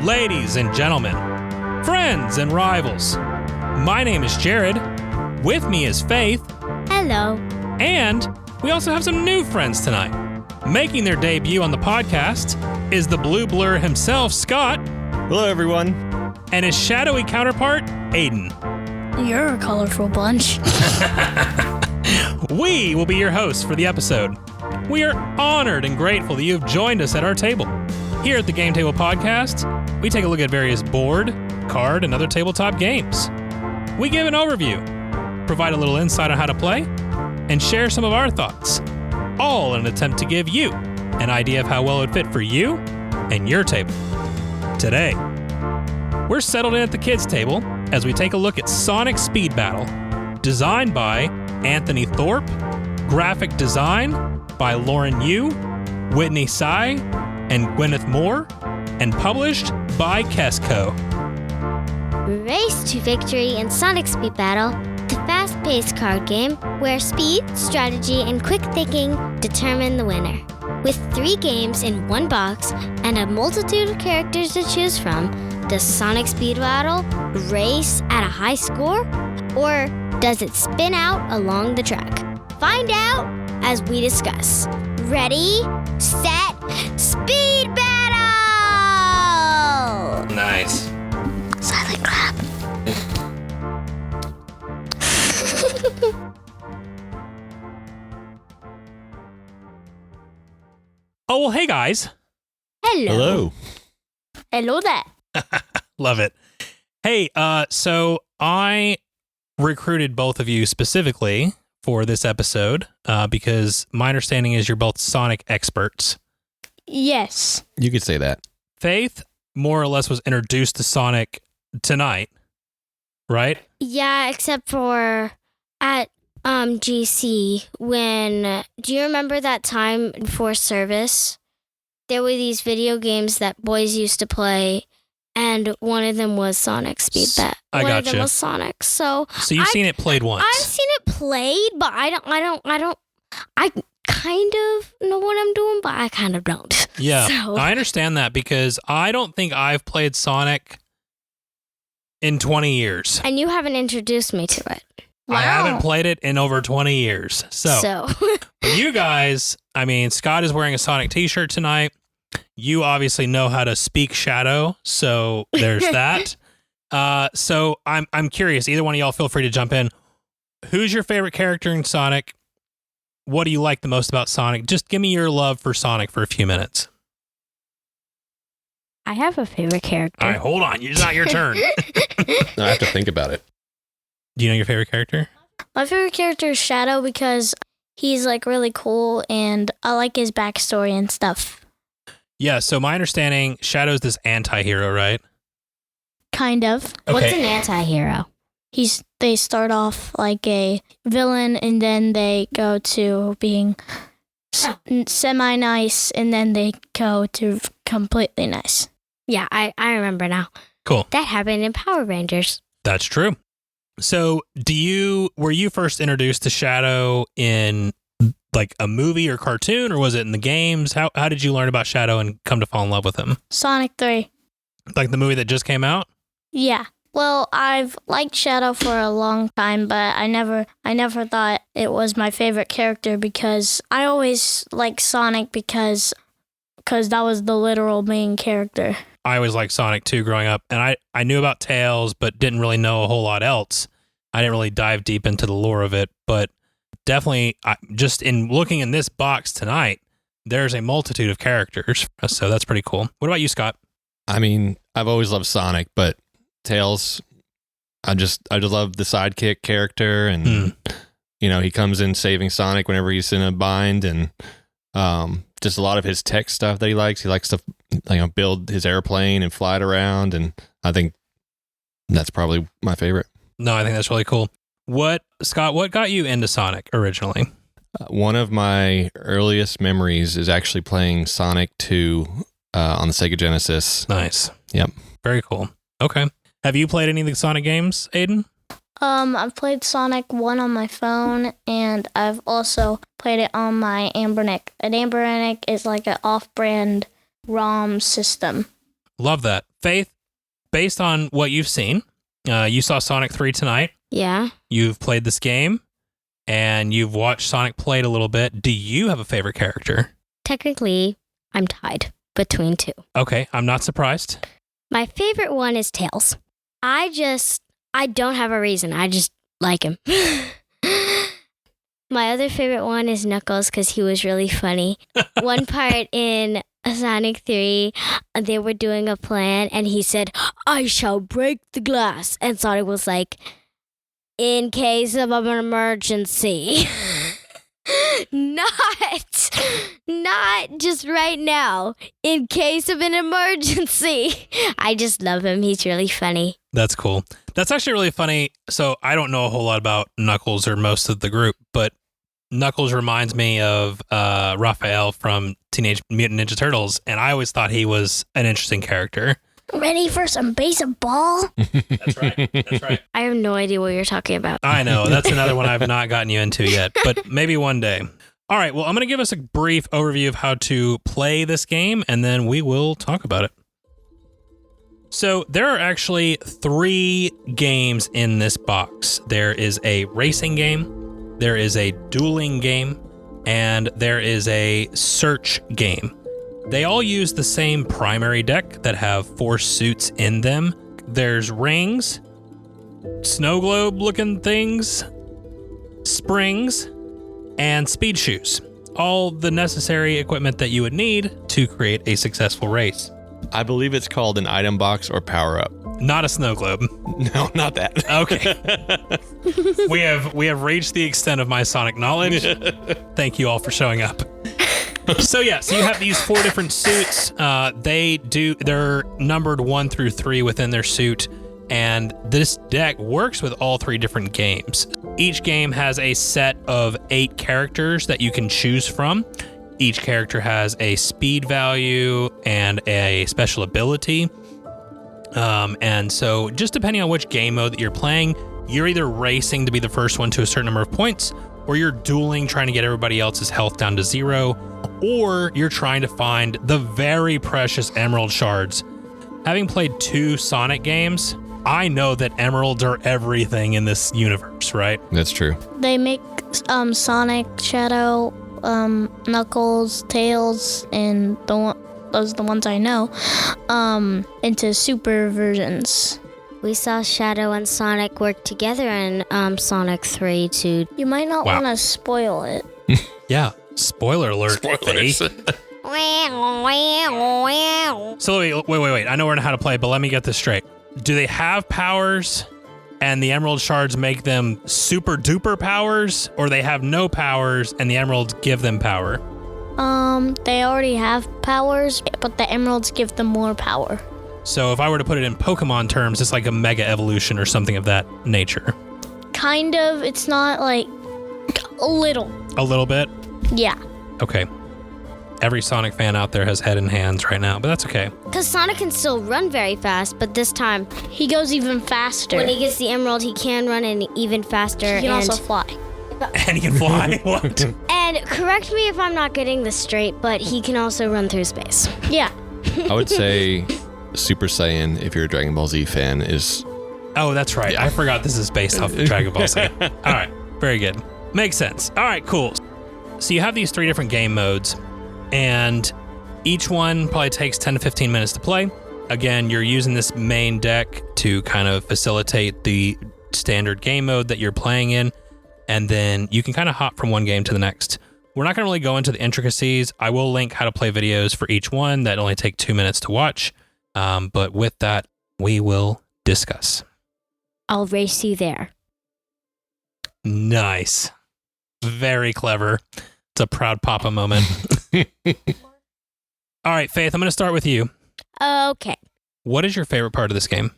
ladies and gentlemen, friends and rivals. My name is Jared. With me is Faith. Hello. And we also have some new friends tonight. Making their debut on the podcast is the Blue Blur himself, Scott. Hello, everyone. And his shadowy counterpart, Aiden. You're a colorful bunch. We will be your hosts for the episode. We are honored and grateful that you have joined us at our table. Here at the Game Table Podcast, we take a look at various board, card, and other tabletop games. We give an overview, provide a little insight on how to play, and share some of our thoughts, all in an attempt to give you an idea of how well it would fit for you and your table. Today, we're settled in at the kids' table as we take a look at Sonic Speed Battle, designed by Anthony Thorpe, graphic design by Lauren Yu, Whitney Tsai, and Gwyneth Moore, and published by Kess Co. Race to victory in Sonic Speed Battle, the fast-paced card game where speed, strategy, and quick thinking determine the winner. With 3 games in one box and a multitude of characters to choose from, does Sonic Speed Battle race at a high score, or does it spin out along the track? Find out as we discuss. Ready, set, speed battle! Nice. Silent clap. Oh, well, hey, guys. Hello. Hello there. Love it. Hey, so I recruited both of you specifically for this episode because my understanding is you're both Sonic experts. Yes. You could say that. Faith more or less was introduced to Sonic tonight, right? Yeah, except for at GC when, do you remember that time before service? There were these video games that boys used to play, and one of them was Sonic Speed Battle. One of them was Sonic. So you've seen it played once. I've seen it played, but I kind of know what I'm doing, but I kind of don't. Yeah, so. I understand that because I don't think I've played Sonic in 20 years. And you haven't introduced me to it. Wow. I haven't played it in over 20 years. So. But you guys, I mean, Scott is wearing a Sonic t-shirt tonight. You obviously know how to speak Shadow, so there's that. So I'm curious. Either one of y'all feel free to jump in. Who's your favorite character in Sonic? What do you like the most about Sonic? Just give me your love for Sonic for a few minutes. I have a favorite character. All right, hold on. It's not your turn. I have to think about it. Do you know your favorite character? My favorite character is Shadow because he's like really cool and I like his backstory and stuff. Yeah, so my understanding, Shadow's this anti-hero, right? Kind of. Okay. What's an anti-hero? They start off like a villain and then they go to being semi-nice and then they go to completely nice. Yeah, I remember now. Cool. That happened in Power Rangers. That's true. So were you first introduced to Shadow in like a movie or cartoon, or was it in the games? How did you learn about Shadow and come to fall in love with him? Sonic 3. Like the movie that just came out? Yeah. Well, I've liked Shadow for a long time, but I never thought it was my favorite character because I always liked Sonic because that was the literal main character. I always liked Sonic too growing up, and I knew about Tails, but didn't really know a whole lot else. I didn't really dive deep into the lore of it, but definitely just in looking in this box tonight, there's a multitude of characters, so that's pretty cool. What about you, Scott? I mean, I've always loved Sonic, but Tails, I just love the sidekick character, and you know, he comes in saving Sonic whenever he's in a bind, and just a lot of his tech stuff that he likes. He likes to build his airplane and fly it around, and I think that's probably my favorite. No, I think that's really cool. Scott, what got you into Sonic originally? One of my earliest memories is actually playing Sonic 2 on the Sega Genesis. Nice. Yep. Very cool. Okay. Have you played any of the Sonic games, Aiden? I've played Sonic 1 on my phone, and I've also played it on my Anbernic. An Anbernic is like an off-brand ROM system. Love that. Faith, based on what you've seen, you saw Sonic 3 tonight. Yeah. You've played this game, and you've watched Sonic play it a little bit. Do you have a favorite character? Technically, I'm tied between two. Okay, I'm not surprised. My favorite one is Tails. I don't have a reason. I just like him. My other favorite one is Knuckles because he was really funny. One part in Sonic 3, they were doing a plan and he said, "I shall break the glass." And Sonic was like, "In case of an emergency." Not just right now. In case of an emergency. I just love him. He's really funny. That's cool. That's actually really funny. So I don't know a whole lot about Knuckles or most of the group, but Knuckles reminds me of Raphael from Teenage Mutant Ninja Turtles, and I always thought he was an interesting character. Ready for some baseball? That's right. That's right. I have no idea what you're talking about. I know. That's another one I've not gotten you into yet, but maybe one day. All right. Well, I'm going to give us a brief overview of how to play this game, and then we will talk about it. So there are actually 3 games in this box. There is a racing game, there is a dueling game, and there is a search game. They all use the same primary deck that have 4 suits in them. There's rings, snow globe looking things, springs, and speed shoes. All the necessary equipment that you would need to create a successful race. I believe it's called an item box or power up. Not a snow globe. No, not that. Okay. we have reached the extent of my Sonic knowledge. Thank you all for showing up. So you have these 4 different suits. They're numbered 1 through 3 within their suit, and this deck works with all 3 different games. Each game has a set of 8 characters that you can choose from. Each character has a speed value and a special ability. And so just depending on which game mode that you're playing, you're either racing to be the first one to a certain number of points, or you're dueling trying to get everybody else's health down to 0, or you're trying to find the very precious emerald shards. Having played 2 Sonic games, I know that emeralds are everything in this universe, right? That's true. They make Sonic, Shadow, Knuckles, Tails, and those are the ones I know, into super versions. We saw Shadow and Sonic work together in Sonic 3 to... You might not want to spoil it. Yeah. Spoiler alert. Spoilers. So wait. I know how to play, but let me get this straight. Do they have powers and the emerald shards make them super duper powers, or they have no powers and the emeralds give them power? They already have powers, but the emeralds give them more power. So if I were to put it in Pokemon terms, it's like a mega evolution or something of that nature. Kind of. It's not like a little. A little bit? Yeah. Okay. Every Sonic fan out there has head and hands right now, but that's okay. Because Sonic can still run very fast, but this time... He goes even faster. When he gets the emerald, he can run and even faster. He can also fly. And he can fly? What? And correct me if I'm not getting this straight, but he can also run through space. Yeah. I would say Super Saiyan, if you're a Dragon Ball Z fan, is... Oh, that's right. Yeah. I forgot this is based off of Dragon Ball Z. All right. Very good. Makes sense. All right, cool. So you have these 3 different game modes, and each one probably takes 10 to 15 minutes to play. Again, you're using this main deck to kind of facilitate the standard game mode that you're playing in, and then you can kind of hop from one game to the next. We're not going to really go into the intricacies. I will link how to play videos for each one that only take 2 minutes to watch. But with that, we will discuss. I'll race you there. Nice. Very clever. It's a proud papa moment. All right, Faith, I'm going to start with you. Okay. What is your favorite part of this game?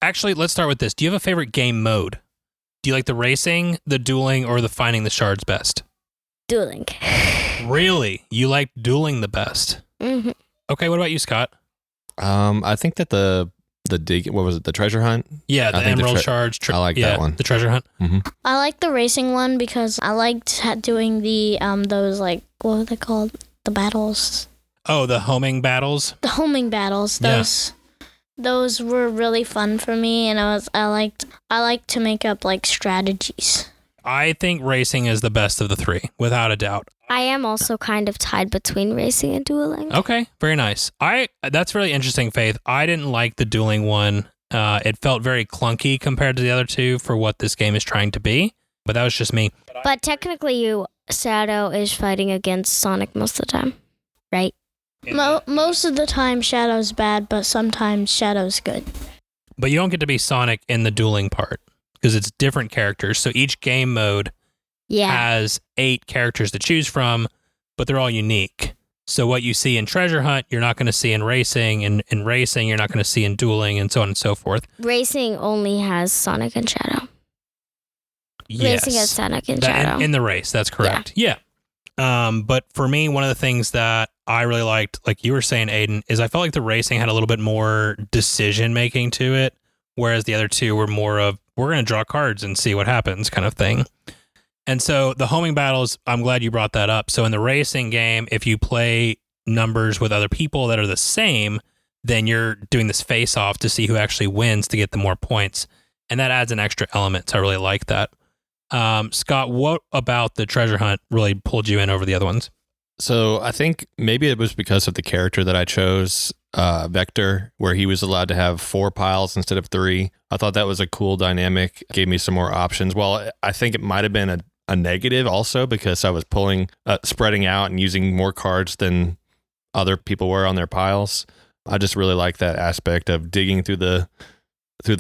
Actually, let's start with this. Do you have a favorite game mode? Do you like the racing, the dueling, or the finding the shards best? Dueling. Really? You like dueling the best? Mm-hmm. Okay, what about you, Scott? I think that the what was it? The treasure hunt? Yeah, the emerald shards. I like that one. The treasure hunt. Mm-hmm. I like the racing one because I liked doing the those, like, what are they called? The battles. Oh, the homing battles? The homing battles. Those were really fun for me, and I liked to make up like strategies. I think racing is the best of the three, without a doubt. I am also kind of tied between racing and dueling. Okay, very nice. That's really interesting, Faith. I didn't like the dueling one. It felt very clunky compared to the other two for what this game is trying to be, but that was just me. But technically, Shadow is fighting against Sonic most of the time, right? Most of the time, Shadow's bad, but sometimes Shadow's good. But you don't get to be Sonic in the dueling part because it's different characters. So each game mode has 8 characters to choose from, but they're all unique. So what you see in Treasure Hunt, you're not going to see in racing, and in racing, you're not going to see in dueling, and so on and so forth. Racing only has Sonic and Shadow. Yes. Racing has Sonic and Shadow. In the race, that's correct. Yeah. But for me, one of the things that I really liked, like you were saying, Aiden, is I felt like the racing had a little bit more decision making to it, whereas the other two were more of, we're going to draw cards and see what happens kind of thing. And so the homing battles, I'm glad you brought that up. So in the racing game, if you play numbers with other people that are the same, then you're doing this face off to see who actually wins to get the more points. And that adds an extra element. So I really like that. Scott, what about the Treasure Hunt really pulled you in over the other ones? So I think maybe it was because of the character that I chose, Vector, where he was allowed to have 4 piles instead of 3. I thought that was a cool dynamic. Gave me some more options. Well, I think it might have been a negative also because I was spreading out and using more cards than other people were on their piles. I just really like that aspect of digging through the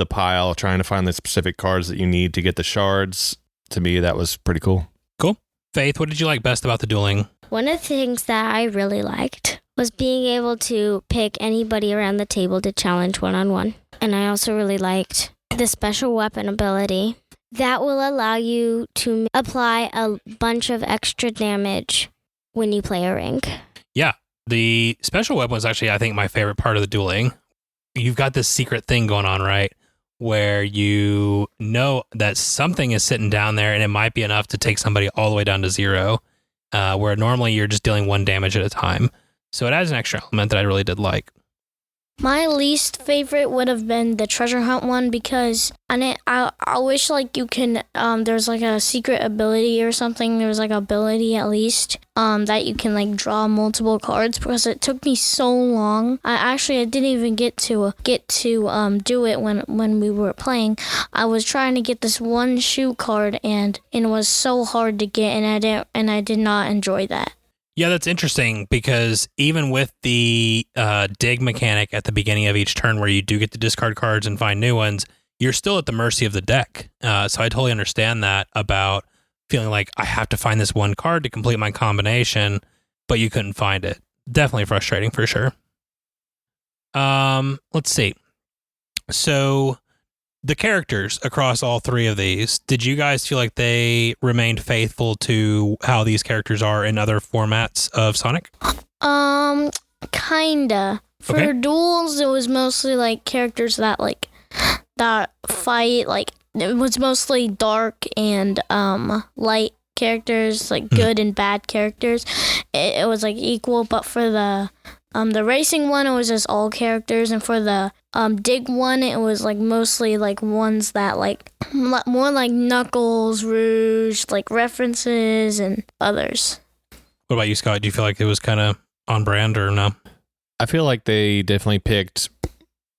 pile, trying to find the specific cards that you need to get the shards. To me, that was pretty cool. Cool. Faith, what did you like best about the dueling? One of the things that I really liked was being able to pick anybody around the table to challenge one-on-one. And I also really liked the special weapon ability that will allow you to apply a bunch of extra damage when you play a ring. Yeah, the special weapon was actually, I think, my favorite part of the dueling. You've got this secret thing going on, right? Where you know that something is sitting down there and it might be enough to take somebody all the way down to 0, where normally you're just dealing 1 damage at a time. So it adds an extra element that I really did like. My least favorite would have been the Treasure Hunt one because I wish like you can there's like a secret ability or something. There was like ability at least that you can like draw multiple cards because it took me so long. I didn't even get to do it when we were playing. I was trying to get this one shoe card and it was so hard to get and I did not enjoy that. Yeah, that's interesting because even with the dig mechanic at the beginning of each turn where you do get to discard cards and find new ones, you're still at the mercy of the deck. So I totally understand that about feeling like I have to find this one card to complete my combination, but you couldn't find it. Definitely frustrating for sure. Let's see. So the characters across all 3 of these, did you guys feel like they remained faithful to how these characters are in other formats of Sonic? Kinda. For duels, it was mostly like characters that fight. Like it was mostly dark and light characters, like good and bad characters. It was like equal, but for the racing one, it was just all characters, and for the dig one, it was like mostly like ones that like more like Knuckles, Rouge, like references and others. What about you, Scott? Do you feel like it was kind of on brand or no? I feel like they definitely picked,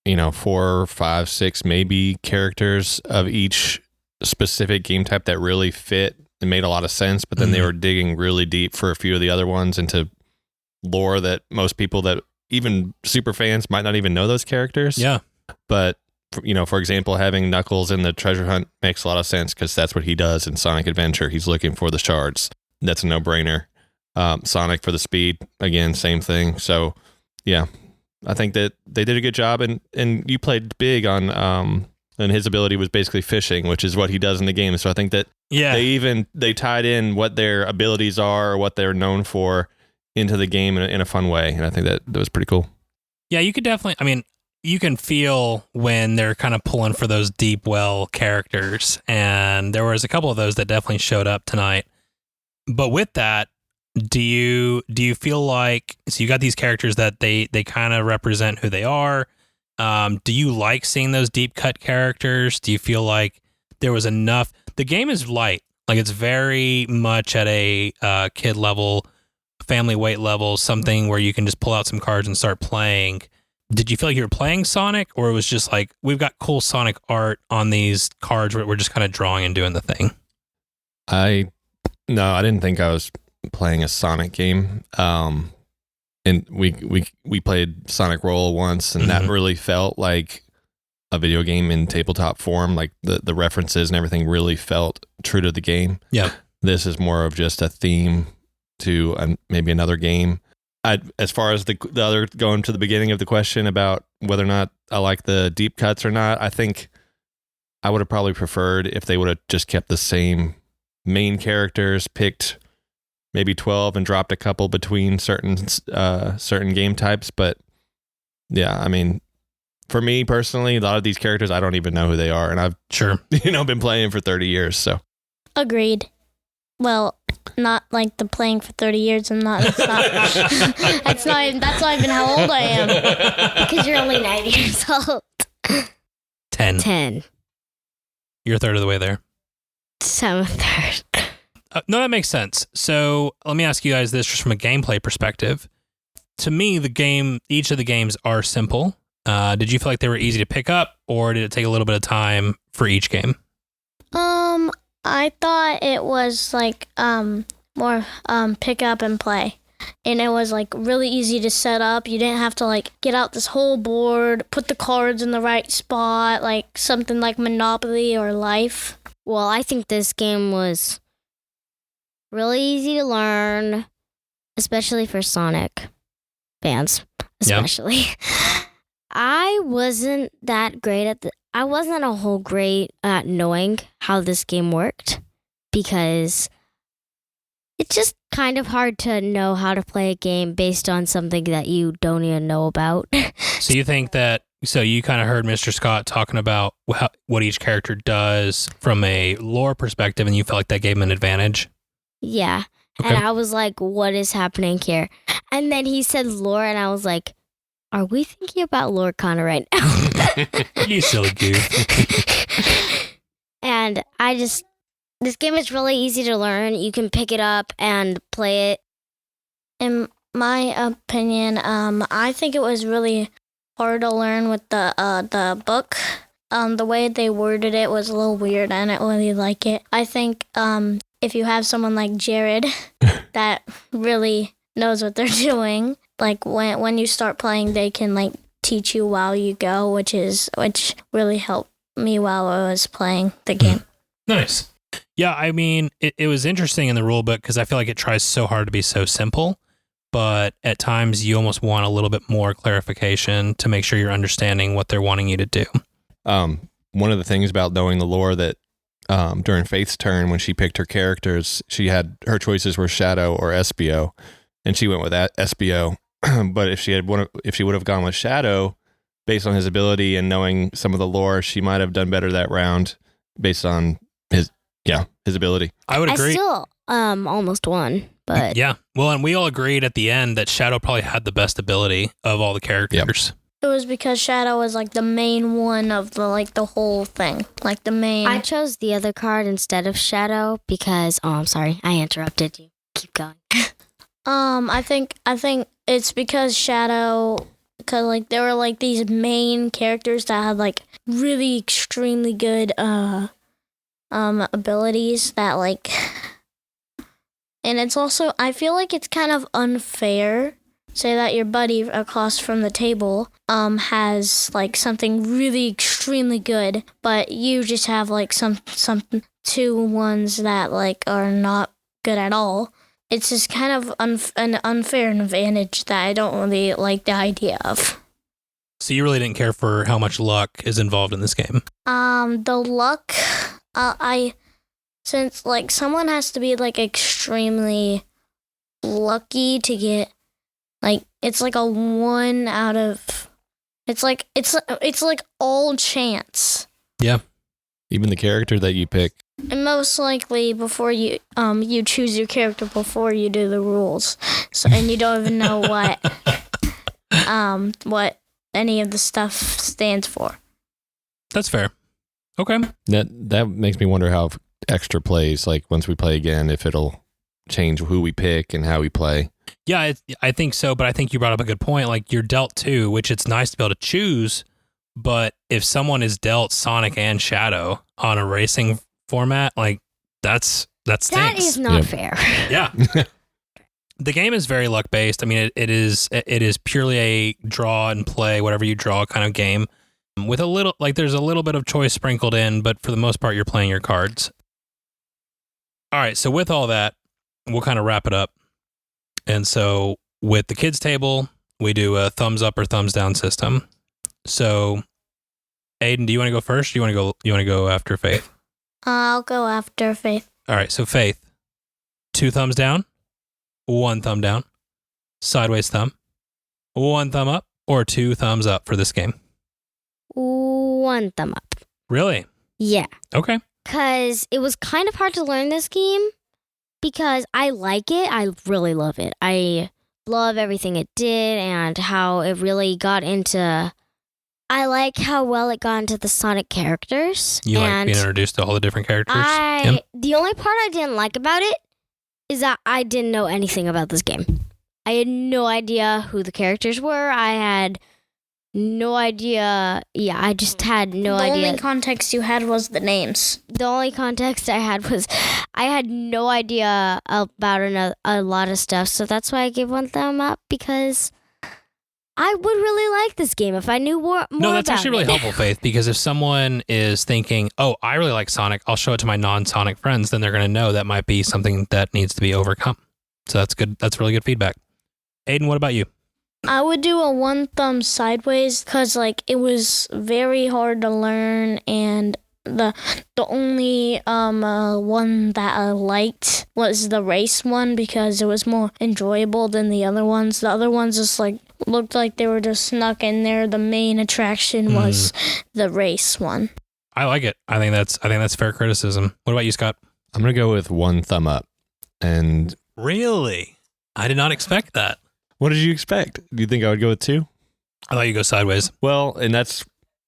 4, 5, 6 maybe characters of each specific game type that really fit and made a lot of sense, but then they were digging really deep for a few of the other ones into lore that most people that even super fans might not even know those characters. Yeah. But, for example, having Knuckles in the Treasure Hunt makes a lot of sense because that's what he does in Sonic Adventure. He's looking for the shards. That's a no-brainer. Sonic for the speed, again, same thing. So, yeah, I think that they did a good job. And you played big on, and his ability was basically fishing, which is what he does in the game. So I think that they tied in what their abilities are or what they're known for into the game in a fun way. And I think that was pretty cool. Yeah, you could definitely, you can feel when they're kind of pulling for those deep well characters. And there was a couple of those that definitely showed up tonight. But with that, Do you feel like, so you got these characters that they kind of represent who they are? Do you like seeing those deep cut characters? Do you feel like there was enough? The game is light. Like, it's very much at a kid level, family weight level, something where you can just pull out some cards and start playing. Did you feel like you were playing Sonic, or it was just like, we've got cool Sonic art on these cards where we're just kind of drawing and doing the thing? No, I didn't think I was playing a Sonic game. And we played Sonic Roll once, and that really felt like a video game in tabletop form. Like the references and everything really felt true to the game. Yeah. This is more of just a theme to maybe another game. As far as the other, going to the beginning of the question about whether or not I like the deep cuts or not, I think I would have probably preferred if they would have just kept the same main characters, picked maybe 12 and dropped a couple between certain game types. But yeah, I mean, for me personally, a lot of these characters, I don't even know who they are, and I've been playing for 30 years. So agreed. Well, not like the playing for 30 years. I'm not. That's not even how old I am. Because you're only 9 years old. 10. You're a third of the way there. So I'm a third. No, that makes sense. So let me ask you guys this just from a gameplay perspective. To me, each of the games are simple. Did you feel like they were easy to pick up, or did it take a little bit of time for each game? I thought it was like more pick up and play. And it was like really easy to set up. You didn't have to like get out this whole board, put the cards in the right spot, like something like Monopoly or Life. Well, I think this game was really easy to learn, especially for Sonic fans, especially. Yep. I wasn't that great I wasn't a whole great at knowing how this game worked, because it's just kind of hard to know how to play a game based on something that you don't even know about. So you think that, so you kind of heard Mr. Scott talking about what each character does from a lore perspective, and you felt like that gave him an advantage? Yeah. Okay. And I was like, what is happening here? And then he said lore, and I was like, are we thinking about lore kind of right now? You silly goof. And this game is really easy to learn. You can pick it up and play it. In my opinion, I think it was really hard to learn with the book. The way they worded it was a little weird. I didn't really like it. I think if you have someone like Jared that really knows what they're doing, like when you start playing, they can like teach you while you go, which really helped me while I was playing the game. Nice. Yeah, I mean, it was interesting in the rule book because I feel like it tries so hard to be so simple, but at times you almost want a little bit more clarification to make sure you're understanding what they're wanting you to do. One of the things about knowing the lore that during Faith's turn, when she picked her characters, her choices were Shadow or SBO, and she went with that SBO. But if she would have gone with Shadow, based on his ability and knowing some of the lore, she might have done better that round based on his ability. I would agree. I still almost won, but yeah. Well, and we all agreed at the end that Shadow probably had the best ability of all the characters. Yep. It was because Shadow was like the main one of the whole thing, like the main. I chose the other card instead of Shadow because I'm sorry, I interrupted you. Keep going. I think it's because Shadow, because like there were like these main characters that had like really extremely good abilities that like, and it's also, I feel like it's kind of unfair. Say that your buddy across from the table has like something really extremely good, but you just have like some two ones that like are not good at all. It's just kind of an unfair advantage that I don't really like the idea of. So you really didn't care for how much luck is involved in this game? The luck, since like someone has to be like extremely lucky to get, like it's like a 1 out of, it's like all chance. Yeah. Even the character that you pick, And most likely before you you choose your character before you do the rules. So and you don't even know what any of the stuff stands for. That's fair. Okay. That makes me wonder how extra plays, like once we play again, if it'll change who we pick and how we play. Yeah, I think so, but I think you brought up a good point. Like, you're dealt two, which it's nice to be able to choose, but if someone is dealt Sonic and Shadow on a racing format, like, that stinks. That is not fair. Yeah. The game is very luck-based. I mean, it is purely a draw and play, whatever you draw kind of game, with a little, like, there's a little bit of choice sprinkled in, but for the most part, you're playing your cards. All right, so with all that, we'll kind of wrap it up. And so with the kids table, we do a thumbs up or thumbs down system. So Aiden, do you want to go first? Or you want to go after Faith? I'll go after Faith. All right. So Faith, 2 thumbs down, 1 thumb down, sideways thumb, 1 thumb up, or 2 thumbs up for this game. 1 thumb up. Really? Yeah. Okay. Because it was kind of hard to learn this game. Because I like it. I really love it. I love everything it did and how it really got into... I like how well it got into the Sonic characters. You like being introduced to all the different characters? The only part I didn't like about it is that I didn't know anything about this game. I had no idea who the characters were. I had no idea. Yeah, I just had no idea. The only context you had was the names. The only context I had was I had no idea about a lot of stuff. So that's why I gave 1 thumb up, because I would really like this game if I knew more No, that's about actually really helpful, Faith, because if someone is thinking, oh, I really like Sonic, I'll show it to my non-Sonic friends, then they're going to know that might be something that needs to be overcome. So that's good. That's really good feedback. Aiden, what about you? I would do a 1 thumb sideways because, like, it was very hard to learn, and the only one that I liked was the race one because it was more enjoyable than the other ones. The other ones just like looked like they were just snuck in there. The main attraction was the race one. I like it. I think that's fair criticism. What about you, Scott? I'm gonna go with 1 thumb up. And Really? I did not expect that. what did you expect? Do you think I would go with 2? I thought you'd go sideways. Well, and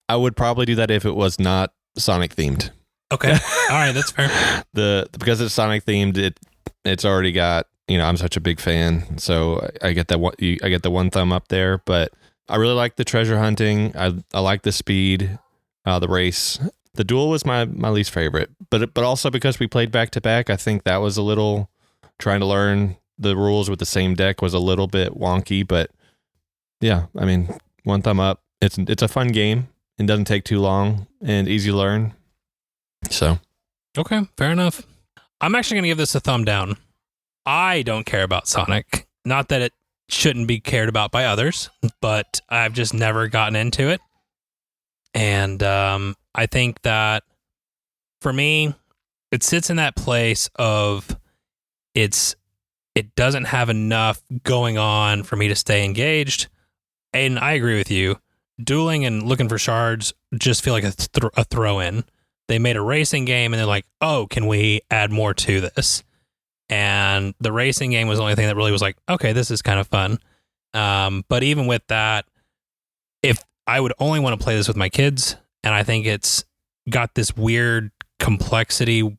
I would probably do that if it was not Sonic themed. Okay. All right, that's fair. Because it's Sonic themed, it's already got, I'm such a big fan, so I get that I get the 1 thumb up there. But I really like the treasure hunting. I like the speed, the race. The duel was my least favorite, but also because we played back to back, I think that was a little trying to learn the rules with the same deck was a little bit wonky. But yeah, I mean, 1 thumb up. It's a fun game. It doesn't take too long and easy to learn. So, okay, fair enough. I'm actually going to give this a thumb down. I don't care about Sonic. Not that it shouldn't be cared about by others, but I've just never gotten into it. And I think that for me, it sits in that place of it doesn't have enough going on for me to stay engaged. And I agree with you. Dueling and looking for shards just feel like a throw-in. They made a racing game and they're like, oh, can we add more to this? And the racing game was the only thing that really was like, okay, this is kind of fun. But even with that, if I would only want to play this with my kids, and I think it's got this weird complexity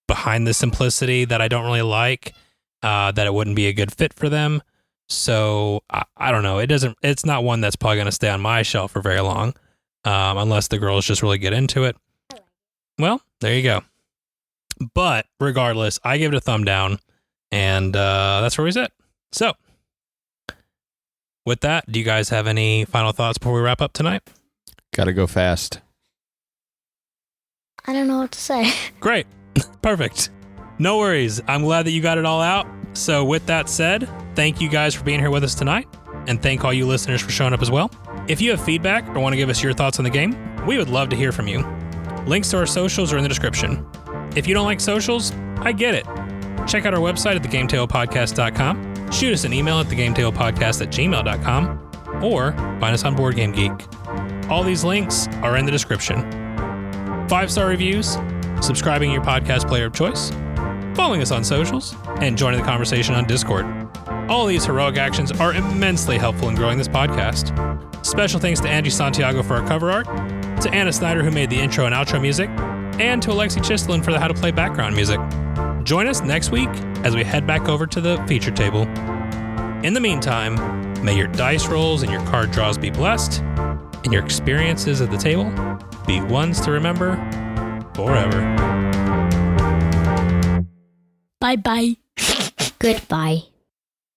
behind the simplicity that I don't really like, that it wouldn't be a good fit for them. So I don't know. It's not one that's probably going to stay on my shelf for very long, unless the girls just really get into it. Well, there you go. But regardless, I give it a thumb down, and that's where we sit. So with that, do you guys have any final thoughts before we wrap up tonight? gotta go fast. I don't know what to say. Great. Perfect. No worries. I'm glad that you got it all out. So with that said, thank you guys for being here with us tonight, and thank all you listeners for showing up as well. If you have feedback or want to give us your thoughts on the game, we would love to hear from you. Links to our socials are in the description. If you don't like socials, I get it. Check out our website at thegametablepodcast.com, shoot us an email at thegametablepodcast@gmail.com, or find us on BoardGameGeek. All these links are in the description. 5-star reviews, subscribing to your podcast player of choice, following us on socials, and joining the conversation on Discord. All these heroic actions are immensely helpful in growing this podcast. Special thanks to Angie Santiago for our cover art, to Anna Snyder who made the intro and outro music, and to Alexi Chistelin for the How to Play background music. Join us next week as we head back over to the feature table. In the meantime, may your dice rolls and your card draws be blessed, and your experiences at the table be ones to remember forever. Bye-bye. Goodbye.